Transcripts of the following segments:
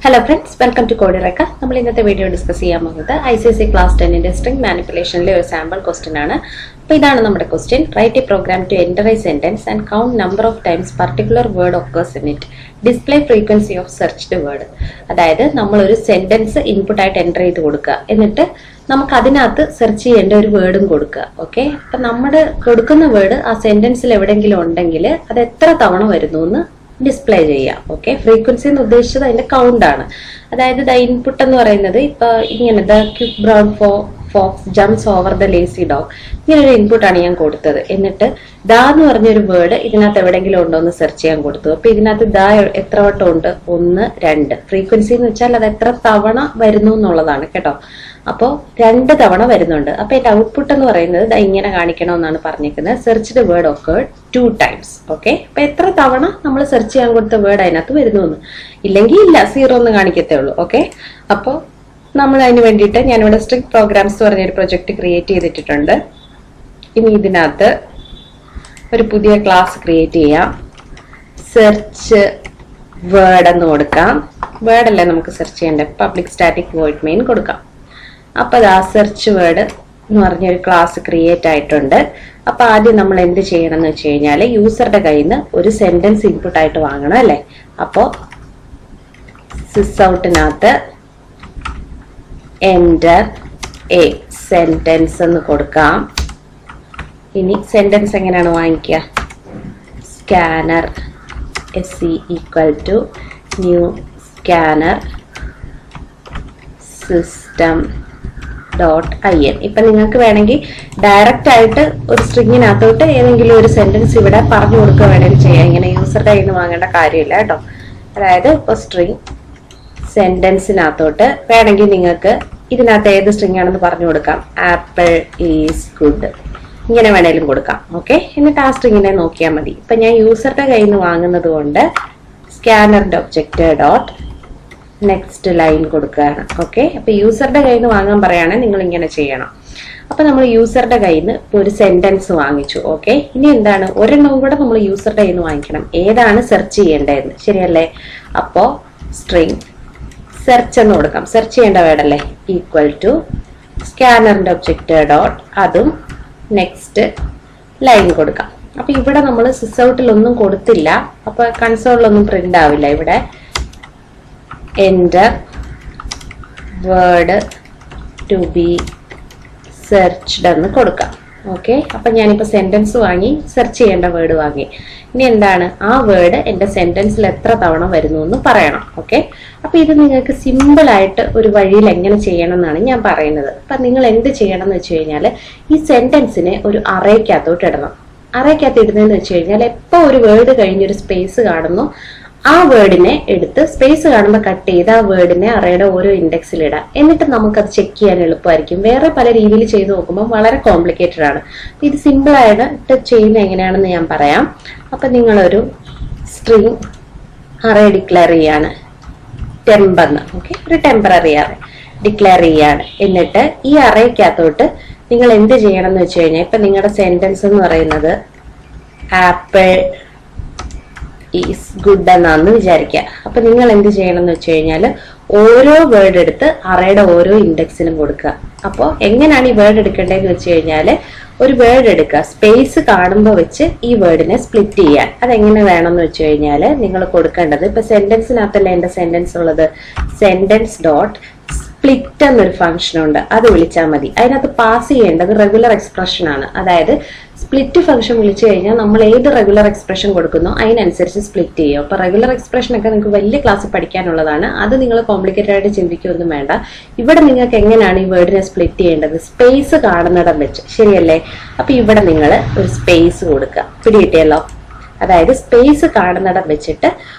Hello friends, welcome to eureka. നമ്മൾ ഇന്നത്തെ video discuss ചെയ്യാൻ പോകുന്നത് icse ക്ലാസ് 10 ന്റെ സ്ട്രിംഗ് മാനിപ്പുലേഷനിലെ ഒരു സാമ്പിൾ ക്വസ്റ്റ്യൻ ആണ്. അപ്പോൾ ഇതാണ് നമ്മുടെ question. Write a program to enter a sentence and count number of times particular word occurs in it. Display frequency of searched word. അതായത് നമ്മൾ ഒരു സെന്റൻസ് ഇൻപുട്ട് ആയിട്ട് എൻ്റർ ചെയ്ത് കൊടുക്കുക. എന്നിട്ട് നമുക്ക് അതിനകത്ത് സെർച്ച് ചെയ്യേണ്ട ഒരു വേർഡും കൊടുക്കുക. ഓക്കെ, അപ്പൊ നമ്മുടെ കൊടുക്കുന്ന വേർഡ് ആ സെന്റൻസിൽ എവിടെയെങ്കിലും ഉണ്ടെങ്കിൽ അത് എത്ര തവണ വരുന്നു എന്ന് ഡിസ്പ്ലേ ചെയ്യാം. ഓക്കെ, ഫ്രീക്വൻസി എന്ന് ഉദ്ദേശിച്ചത് അതിന്റെ കൗണ്ട് ആണ്. അതായത് ദ ഇൻപുട്ട് എന്ന് പറയുന്നത് ഇപ്പൊ ഇങ്ങനെ the quick brown fox jumps over the lazy dog, ഇങ്ങനെ ഒരു ഇൻപുട്ടാണ് ഞാൻ കൊടുത്തത്. എന്നിട്ട് ദ എന്ന് പറഞ്ഞൊരു വേർഡ് ഇതിനകത്ത് എവിടെയെങ്കിലും ഉണ്ടോ എന്ന് സെർച്ച് ചെയ്യാൻ കൊടുത്തു. അപ്പൊ ഇതിനകത്ത് ദ എത്ര വട്ടം ഉണ്ട്? 1, 2. ഫ്രീക്വൻസി എന്ന് വെച്ചാൽ അത് എത്ര തവണ വരുന്നു എന്നുള്ളതാണ് കേട്ടോ. അപ്പോൾ 2 തവണ വരുന്നുണ്ട്. അപ്പൊ എന്റെ ഔട്ട്പുട്ട് എന്ന് പറയുന്നത് ദ ഇങ്ങനെ കാണിക്കണമെന്നാണ് പറഞ്ഞിരിക്കുന്നത്. Search the word occurred 2 times. Okay, അപ്പൊ എത്ര തവണ നമ്മൾ സെർച്ച് ചെയ്യാൻ കൊടുത്ത വേർഡ് അതിനകത്ത് വരുന്നു എന്ന്. ഇല്ലെങ്കിൽ ഇല്ല, 0 എന്ന് കാണിക്കത്തേ ഉള്ളൂ. ഓക്കെ, അപ്പോൾ നമ്മൾ അതിന് വേണ്ടിയിട്ട് ഞാനിവിടെ സ്ട്രിംഗ് പ്രോഗ്രാംസ് പറഞ്ഞൊരു പ്രൊജക്ട് ക്രിയേറ്റ് ചെയ്തിട്ടുണ്ട്. ഇനി ഇതിനകത്ത് ഒരു പുതിയ ക്ലാസ് ക്രിയേറ്റ് ചെയ്യാം. സെർച്ച് വേർഡ് എന്ന് കൊടുക്കാം. വേർഡ് അല്ലേ നമുക്ക് സെർച്ച് ചെയ്യേണ്ടത്, പബ്ലിക് സ്റ്റാറ്റിക് വോയിഡ് മെയിൻ കൊടുക്കാം. അപ്പൊ ആ സെർച്ച് വേർഡ് എന്ന് പറഞ്ഞൊരു ക്ലാസ് ക്രിയേറ്റ് ആയിട്ടുണ്ട്. അപ്പൊ ആദ്യം നമ്മൾ എന്ത് ചെയ്യണം എന്ന് വെച്ച് കഴിഞ്ഞാൽ യൂസറുടെ കയ്യിൽ നിന്ന് ഒരു സെന്റൻസ് ഇൻപുട്ട് ആയിട്ട് വാങ്ങണം അല്ലെ. അപ്പോ സിസ്ഔട്ടിനകത്ത് എൻ്റർ എ സെന്റൻസ് എന്ന് കൊടുക്കാം. ഇനി സെന്റൻസ് എങ്ങനെയാണ് വാങ്ങിക്കുക? Scanner SE = new scanner system.in. ഇപ്പൊ നിങ്ങൾക്ക് വേണമെങ്കിൽ ഡയറക്റ്റ് ആയിട്ട് ഒരു സ്ട്രിങ്ങിനകത്തോട്ട് ഏതെങ്കിലും ഒരു സെന്റൻസ് ഇവിടെ പറഞ്ഞു കൊടുക്കുക വേണമെങ്കിൽ ചെയ്യാം. ഇങ്ങനെ യൂസറുടെ കയ്യിൽ നിന്ന് വാങ്ങേണ്ട കാര്യമില്ല കേട്ടോ. അതായത് ഇപ്പൊ സ്ട്രിങ് സെന്റൻസിനകത്തോട്ട് വേണമെങ്കിൽ നിങ്ങൾക്ക് ഇതിനകത്ത് ഏത് സ്ട്രിങ് ആണെന്ന് പറഞ്ഞു കൊടുക്കാം. ആപ്പിൾ ഈസ് ഗുഡ്, ഇങ്ങനെ വേണേലും കൊടുക്കാം. ഓക്കെ, എന്നിട്ട് ആ സ്ട്രിങ്ങിനെ നോക്കിയാൽ മതി. ഇപ്പൊ ഞാൻ യൂസറുടെ കയ്യിൽ നിന്ന് വാങ്ങുന്നത് കൊണ്ട് സ്കാനറിന്റെ ഒബ്ജക്റ്റ് ഡോട്ട് നെക്സ്റ്റ് ലൈൻ കൊടുക്കുകയാണ്. ഓക്കെ, അപ്പൊ യൂസറുടെ കയ്യിൽ നിന്ന് വാങ്ങാൻ പറയുകയാണെങ്കിൽ നിങ്ങൾ ഇങ്ങനെ ചെയ്യണം. അപ്പൊ നമ്മൾ യൂസറുടെ കയ്യിൽ നിന്ന് ഇപ്പൊ ഒരു സെന്റൻസ് വാങ്ങിച്ചു. ഓക്കെ, ഇനി എന്താണ്, ഒരെണ്ണം കൂടെ നമ്മൾ യൂസറുടെ കയ്യിൽ നിന്ന് വാങ്ങിക്കണം. ഏതാണ് സെർച്ച് ചെയ്യേണ്ടതെന്ന്, ശരിയല്ലേ? അപ്പോ സ്ട്രിങ് സെർച്ച് എന്ന് കൊടുക്കാം. സെർച്ച് ചെയ്യേണ്ട വേർഡല്ലേ, = സ്കാനറിന്റെ ഒബ്ജക്റ്റ് ഡോട്ട് അതും നെക്സ്റ്റ് ലൈൻ കൊടുക്കാം. അപ്പൊ ഇവിടെ നമ്മൾ സിസ്ഔട്ടിലൊന്നും കൊടുത്തില്ല, അപ്പൊ കൺസോളിലൊന്നും പ്രിന്റ് ആവില്ല. ഇവിടെ enter word to be searched എന്ന് കൊടുക്കാം. ഓക്കെ, അപ്പൊ ഞാനിപ്പോ സെന്റൻസ് വാങ്ങി, സെർച്ച് ചെയ്യേണ്ട വേർഡ് വാങ്ങി. ഇനി എന്താണ്, ആ വേർഡ് എന്റെ സെന്റൻസിൽ എത്ര തവണ വരുന്നു എന്ന് പറയണം. ഓക്കെ, അപ്പൊ ഇത് നിങ്ങൾക്ക് സിമ്പിൾ ആയിട്ട് ഒരു വഴിയിൽ എങ്ങനെ ചെയ്യണം എന്നാണ് ഞാൻ പറയുന്നത്. അപ്പൊ നിങ്ങൾ എന്ത് ചെയ്യണം എന്ന് വെച്ച് കഴിഞ്ഞാൽ ഈ സെന്റൻസിനെ ഒരു അറേക്കകത്തോട്ട് ഇടണം. അറേക്കകത്ത് ഇടുന്നതെന്ന് വെച്ച് കഴിഞ്ഞാൽ എപ്പോ ഒരു വേർഡ് കഴിഞ്ഞൊരു സ്പേസ് കാണുന്നു ആ വേർഡിനെ എടുത്ത് സ്പേസ് കാണുമ്പോൾ കട്ട് ചെയ്ത് ആ വേർഡിനെ അറേയുടെ ഓരോ ഇൻഡെക്സിൽ ഇടാം. എന്നിട്ട് നമുക്കത് ചെക്ക് ചെയ്യാൻ എളുപ്പമായിരിക്കും. വേറെ പല രീതിയിൽ ചെയ്ത് നോക്കുമ്പോൾ വളരെ കോംപ്ലിക്കേറ്റഡ് ആണ്. ഇത് സിമ്പിൾ ആയിട്ട് ചെയ്യുന്നത് എങ്ങനെയാണെന്ന് ഞാൻ പറയാം. അപ്പൊ നിങ്ങളൊരു സ്ട്രിംഗ് അറേ ഡിക്ലെയർ ചെയ്യാണ്, ടെമ്പ് എന്ന്. ഓക്കെ, ഒരു ടെമ്പററി അറേ ഡിക്ലെയർ ചെയ്യാണ്. എന്നിട്ട് ഈ അറേക്കകത്തോട്ട് നിങ്ങൾ എന്ത് ചെയ്യണം എന്ന് വെച്ച് കഴിഞ്ഞാൽ ഇപ്പൊ നിങ്ങളുടെ സെന്റൻസ് എന്ന് പറയുന്നത് ആപ്പിൾ ഈസ് ഗുഡ് എന്നാന്ന് വിചാരിക്കുക. അപ്പൊ നിങ്ങൾ എന്ത് ചെയ്യണം എന്ന് വെച്ച് കഴിഞ്ഞാൽ ഓരോ വേർഡ് എടുത്ത് അറേയുടെ ഓരോ ഇൻഡെക്സിനും കൊടുക്കുക. അപ്പോൾ എങ്ങനെയാണ് ഈ വേർഡ് എടുക്കേണ്ടതെന്ന് വെച്ച് കഴിഞ്ഞാൽ ഒരു വേർഡ് എടുക്കുക, സ്പേസ് കാണുമ്പോൾ വെച്ച് ഈ വേർഡിനെ സ്പ്ലിറ്റ് ചെയ്യാൻ. അതെങ്ങനെ വേണമെന്ന് വെച്ച് കഴിഞ്ഞാൽ നിങ്ങൾ കൊടുക്കേണ്ടത്, ഇപ്പൊ സെന്റൻസിനകത്തല്ല എന്റെ സെന്റൻസ് ഉള്ളത്, സെന്റൻസ് ഡോട്ട് സ്പ്ലിറ്റ് എന്നൊരു ഫംഗ്ഷൻ ഉണ്ട്, അത് വിളിച്ചാൽ മതി. അതിനകത്ത് പാസ് ചെയ്യേണ്ടത് റെഗുലർ എക്സ്പ്രഷൻ ആണ്. അതായത് സ്പ്ലിറ്റ് ഫംഗ്ഷൻ വിളിച്ചു കഴിഞ്ഞാൽ നമ്മൾ ഏത് റെഗുലർ എക്സ്പ്രഷൻ കൊടുക്കുന്നോ അതിനനുസരിച്ച് സ്പ്ലിറ്റ് ചെയ്യും. അപ്പൊ റെഗുലർ എക്സ്പ്രഷൻ ഒക്കെ നിങ്ങൾക്ക് വലിയ ക്ലാസ്സിൽ പഠിക്കാനുള്ളതാണ്. അത് നിങ്ങൾ കോംപ്ലിക്കേറ്റഡ് ആയിട്ട് ചിന്തിക്കുകയൊന്നും വേണ്ട. ഇവിടെ നിങ്ങൾക്ക് എങ്ങനെയാണ് ഈ വേർഡിനെ സ്പ്ലിറ്റ് ചെയ്യേണ്ടത്, സ്പേസ് കാണുന്നിടം വെച്ച്, ശരിയല്ലേ? അപ്പൊ ഇവിടെ നിങ്ങൾ ഒരു സ്പേസ് കൊടുക്കുക. പിടികിട്ടിയല്ലോ? അതായത് സ്പേസ് കാണുന്നിടം വെച്ചിട്ട്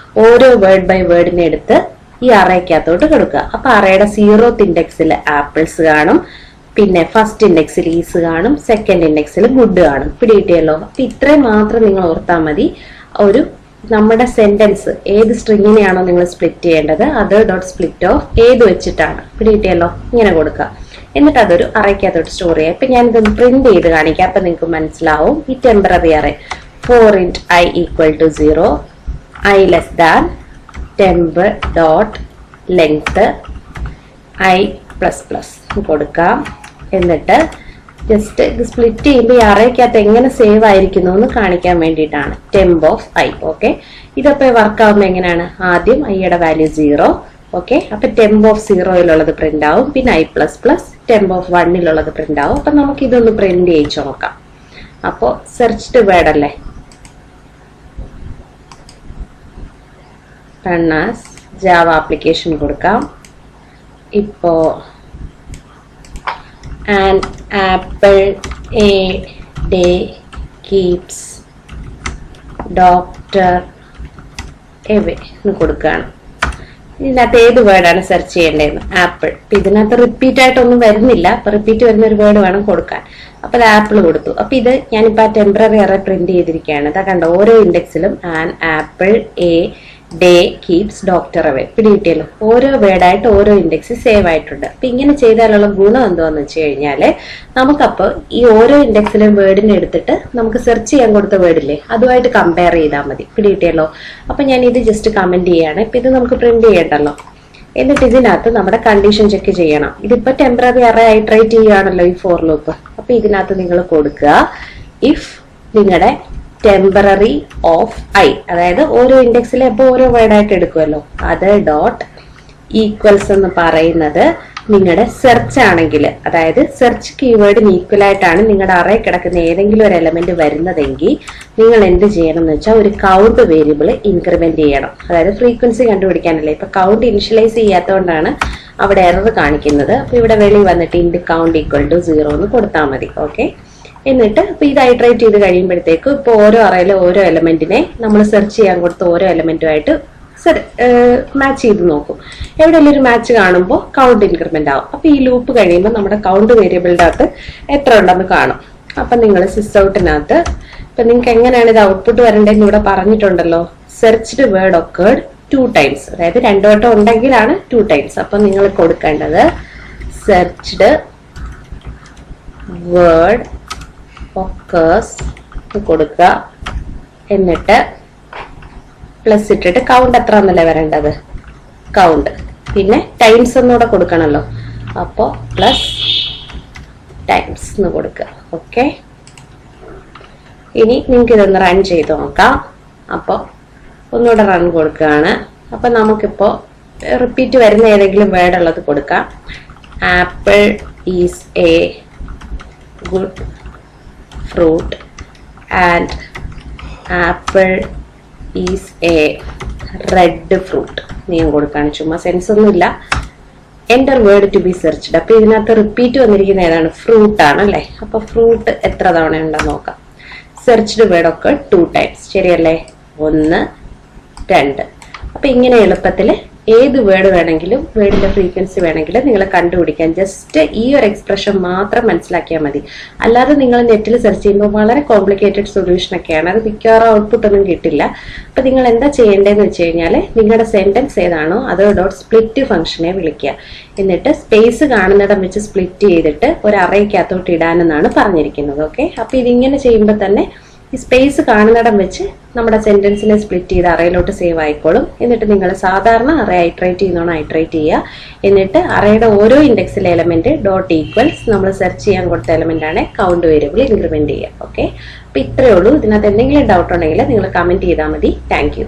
ഓരോ വേർഡ് ബൈ വേർഡിനെ എടുത്ത് ഈ അറേക്കകത്തോട്ട് കൊടുക്കുക. അപ്പൊ അറേയുടെ 0th ഇൻഡെക്സിൽ ആപ്പിൾസ് കാണും, പിന്നെ ഫസ്റ്റ് ഇൻഡെക്സിൽ ഈസ് കാണും, സെക്കൻഡ് ഇൻഡെക്സിൽ ഗുഡ് കാണും. പിടികിട്ടിയല്ലോ? അപ്പൊ ഇത്രയും മാത്രം നിങ്ങൾ ഓർത്താൽ മതി. ഒരു നമ്മുടെ സെന്റൻസ് ഏത് സ്ട്രിങ്ങിനെയാണോ നിങ്ങൾ സ്പ്ലിറ്റ് ചെയ്യേണ്ടത് അത് ഡോട്ട് സ്പ്ലിറ്റ് ഓഫ് ഏത് വെച്ചിട്ടാണ്. പിടികിട്ടിയല്ലോ? ഇങ്ങനെ കൊടുക്കുക. എന്നിട്ട് അതൊരു അറേക്കകത്തോട്ട് സ്റ്റോർ ചെയ്യാം. ഇപ്പൊ ഞാനിത് പ്രിന്റ് ചെയ്ത് കാണിക്കാം, അപ്പൊ നിങ്ങൾക്ക് മനസ്സിലാവും. ഈ temporary array for int I = 0, I less than temp dot length i plus plus കൊടുക്കാം. എന്നിട്ട് ജസ്റ്റ് ഇത് സ്പ്ലിറ്റ് ചെയ്യുമ്പോൾ ഈ അറയ്ക്കകത്ത് എങ്ങനെ സേവ് ആയിരിക്കുന്നു എന്ന് കാണിക്കാൻ വേണ്ടിയിട്ടാണ് temp of i. ഓക്കെ, ഇതപ്പോൾ വർക്ക് ആവുമ്പോൾ എങ്ങനെയാണ്? ആദ്യം ഐയുടെ വാല്യൂ 0. ഓക്കെ, അപ്പൊ temp of 0 പ്രിന്റ് ആവും. പിന്നെ i plus plus temp of 1 print ആവും. അപ്പൊ നമുക്ക് ഇതൊന്ന് പ്രിന്റ് ചെയ്യിച്ചു നോക്കാം. അപ്പോ സെർച്ച്ഡ് വേർഡ് അല്ലേ, റൺ ആസ് ജാവ ആപ്ലിക്കേഷൻ കൊടുക്കാം. ഇപ്പോ an apple a day keeps doctor away എന്ന് കൊടുക്കുകയാണ്. ഇതിനകത്ത് ഏത് വേർഡാണ് സെർച്ച് ചെയ്യേണ്ടതെന്ന്? ആപ്പിൾ. ഇതിനകത്ത് റിപ്പീറ്റ് ആയിട്ടൊന്നും വരുന്നില്ല, അപ്പൊ റിപ്പീറ്റ് വരുന്ന ഒരു വേർഡ് വേണം കൊടുക്കാൻ. അപ്പൊ അത് ആപ്പിൾ കൊടുത്തു. അപ്പൊ ഇത് ഞാനിപ്പോ ടെമ്പററി അറേ പ്രിന്റ് ചെയ്തിരിക്കുകയാണ്. ഇതാ കണ്ടോ, ഓരോ ഇൻഡെക്സിലും an apple a day keeps doctor away പിടികിട്ടിയല്ലോ. ഓരോ വേർഡായിട്ട് ഓരോ ഇൻഡെക്സ് സേവ് ആയിട്ടുണ്ട്. അപ്പൊ ഇങ്ങനെ ചെയ്താലുള്ള ഗുണം എന്താന്ന് വെച്ച് കഴിഞ്ഞാല് നമുക്കപ്പോ ഈ ഓരോ ഇൻഡെക്സിലും വേർഡിനെ എടുത്തിട്ട് നമുക്ക് സെർച്ച് ചെയ്യാൻ കൊടുത്ത വേർഡില്ലേ അതുമായിട്ട് കമ്പയർ ചെയ്താൽ മതി. പിടികിട്ടിയല്ലോ. അപ്പൊ ഞാൻ ഇത് ജസ്റ്റ് കമന്റ് ചെയ്യാണ്. ഇപ്പൊ ഇത് നമുക്ക് പ്രിന്റ് ചെയ്യണ്ടല്ലോ. എന്നിട്ട് ഇതിനകത്ത് നമ്മുടെ കണ്ടീഷൻ ചെക്ക് ചെയ്യണം. ഇതിപ്പോ ടെമ്പററി അറേ ഐട്രേറ്റ് ചെയ്യുകയാണല്ലോ ഈ ഫോർ ലൂപ്പ്. അപ്പൊ ഇതിനകത്ത് നിങ്ങൾ കൊടുക്കുക ഇഫ് നിങ്ങളുടെ ടെമ്പററി ഓഫ് ഐ, അതായത് ഓരോ ഇൻഡെക്സിലെ ഇപ്പോൾ ഓരോ വേർഡായിട്ട് എടുക്കുമല്ലോ, അത് ഡോട്ട് ഈക്വൽസ് എന്ന് പറയുന്നത് നിങ്ങളുടെ സെർച്ച് ആണെങ്കിൽ, അതായത് സെർച്ച് കീവേഡിന് ഈക്വൽ ആയിട്ടാണ് നിങ്ങളുടെ അറേ കിടക്കുന്ന ഏതെങ്കിലും ഒരു എലമെന്റ് വരുന്നതെങ്കിൽ നിങ്ങൾ എന്ത് ചെയ്യണം എന്ന് വെച്ചാൽ ഒരു കൗണ്ട് വേരിയബിൾ ഇൻക്രിമെന്റ് ചെയ്യണം. അതായത് ഫ്രീക്വൻസി കണ്ടുപിടിക്കാനല്ലേ. ഇപ്പൊ കൗണ്ട് ഇനിഷ്യലൈസ് ചെയ്യാത്തതുകൊണ്ടാണ് അവിടെ എറർ കാണിക്കുന്നത്. അപ്പൊ ഇവിടെ വെളി വന്നിട്ട് ഇൻഡ് കൗണ്ട് ഈക്വൽ ടു 0 എന്ന് കൊടുത്താൽ മതി. ഓക്കെ, എന്നിട്ട് ഇപ്പൊ ഇത് ഐട്രേറ്റ് ചെയ്ത് കഴിയുമ്പോഴത്തേക്ക് ഇപ്പൊ ഓരോ അറയിലെ ഓരോ എലമെന്റിനെ നമ്മൾ സെർച്ച് ചെയ്യാൻ കൊടുത്ത ഓരോ എലമെന്റുമായിട്ട് മാച്ച് ചെയ്ത് നോക്കും. എവിടെയെങ്കിലും ഒരു മാച്ച് കാണുമ്പോൾ കൗണ്ട് ഇൻക്രിമെന്റ് ആവും. അപ്പൊ ഈ ലൂപ്പ് കഴിയുമ്പോൾ നമ്മുടെ കൗണ്ട് വേരിയബിളിന്റെ അകത്ത് എത്ര ഉണ്ടെന്ന് കാണും. അപ്പൊ നിങ്ങൾ സിസ് ഔട്ടിനകത്ത് ഇപ്പൊ നിങ്ങൾക്ക് എങ്ങനെയാണ് ഇത് ഔട്ട്പുട്ട് വരേണ്ടതെന്ന് ഇവിടെ പറഞ്ഞിട്ടുണ്ടല്ലോ. സെർച്ച്ഡ് വേർഡ് ഒക്കേർഡ് 2 ടൈംസ്, അതായത് 2 വട്ടം ഉണ്ടെങ്കിലാണ് 2 ടൈംസ്. അപ്പൊ നിങ്ങൾ കൊടുക്കേണ്ടത് സെർച്ച്ഡ് വേർഡ് ഒക്കേഴ്സ് കൊടുക്കുക. എന്നിട്ട് പ്ലസ് ഇട്ടിട്ട് കൗണ്ട് എത്ര എന്നല്ലേ വരേണ്ടത്? കൗണ്ട്. പിന്നെ ടൈംസ് എന്നൂടെ കൊടുക്കണല്ലോ. അപ്പോ പ്ലസ് ടൈംസ് എന്ന് കൊടുക്കുക. ഓക്കെ, ഇനി നിങ്ങൾക്ക് ഇതൊന്ന് റൺ ചെയ്ത് നോക്കാം. അപ്പോൾ ഒന്നുകൂടെ റൺ കൊടുക്കുകയാണ്. അപ്പൊ നമുക്കിപ്പോ റിപ്പീറ്റ് വരുന്ന ഏതെങ്കിലും വേർഡ് ഉള്ളത് കൊടുക്കാം. Apple is a good fruit and apple is a red fruit ഞാൻ കൊടുക്കാണ്. ചുമ്മാ സെൻസ് ഒന്നുമില്ല. Enter word to be searched. അപ്പൊ ഇതിനകത്ത് റിപ്പീറ്റ് വന്നിരിക്കുന്ന ഏതാണ്? ഫ്രൂട്ട് ആണ് അല്ലേ. അപ്പൊ ഫ്രൂട്ട് എത്ര തവണ ഉണ്ടെന്ന് നോക്കാം. സെർച്ച്ഡ് വേർഡ് ഒക്കെ 2 ടൈംസ്, ശരിയല്ലേ? 1 2. അപ്പൊ ഇങ്ങനെ എളുപ്പത്തില് ഏത് വേർഡ് വേണമെങ്കിലും വേർഡിന്റെ ഫ്രീക്വൻസി വേണമെങ്കിലും നിങ്ങൾ കണ്ടുപിടിക്കാൻ ജസ്റ്റ് ഈ ഒരു എക്സ്പ്രഷൻ മാത്രം മനസ്സിലാക്കിയാൽ മതി. അല്ലാതെ നിങ്ങൾ നെറ്റിൽ സെർച്ച് ചെയ്യുമ്പോൾ വളരെ കോംപ്ലിക്കേറ്റഡ് സൊല്യൂഷൻ ഒക്കെയാണ്. അത് മിക്കവാറും ഔട്ട്പുട്ട് ഒന്നും കിട്ടില്ല. അപ്പൊ നിങ്ങൾ എന്താ ചെയ്യേണ്ടതെന്ന് വെച്ച് കഴിഞ്ഞാൽ നിങ്ങളുടെ സെന്റൻസ് ഏതാണോ അത് ഡോട്ട് സ്പ്ലിറ്റ് ഫംഗ്ഷനെ വിളിക്കുക. എന്നിട്ട് സ്പേസ് കാണുന്നിടം വെച്ച് സ്പ്ലിറ്റ് ചെയ്തിട്ട് ഒരു അറേക്കകത്തോട്ട് ഇടാനെന്നാണ് പറഞ്ഞിരിക്കുന്നത്. ഓക്കെ, അപ്പൊ ഇതിങ്ങനെ ചെയ്യുമ്പോൾ തന്നെ ഈ സ്പേസ് കാണുന്നിടം വെച്ച് നമ്മുടെ സെന്റൻസിനെ സ്പ്ലിറ്റ് ചെയ്ത് അറയിലോട്ട് സേവ് ആയിക്കോളും. എന്നിട്ട് നിങ്ങൾ സാധാരണ അറേ ഐട്രേറ്റ് ചെയ്യുന്നതാണ് ഐട്രേറ്റ് ചെയ്യുക. എന്നിട്ട് അറയുടെ ഓരോ ഇൻഡെക്സിലെ എലമെന്റ് ഡോട്ട് ഈക്വൽസ് നമ്മൾ സെർച്ച് ചെയ്യാൻ കൊടുത്ത എലമെന്റ് ആണ് കൗണ്ട് വേരിയബിൾ ഇൻക്രിമെന്റ് ചെയ്യുക. ഓക്കെ, അപ്പൊ ഇത്രയേ ഉള്ളൂ. ഇതിനകത്ത് എന്തെങ്കിലും ഡൗട്ട് ഉണ്ടെങ്കിൽ നിങ്ങൾ കമന്റ് ചെയ്താൽ മതി. Thank you.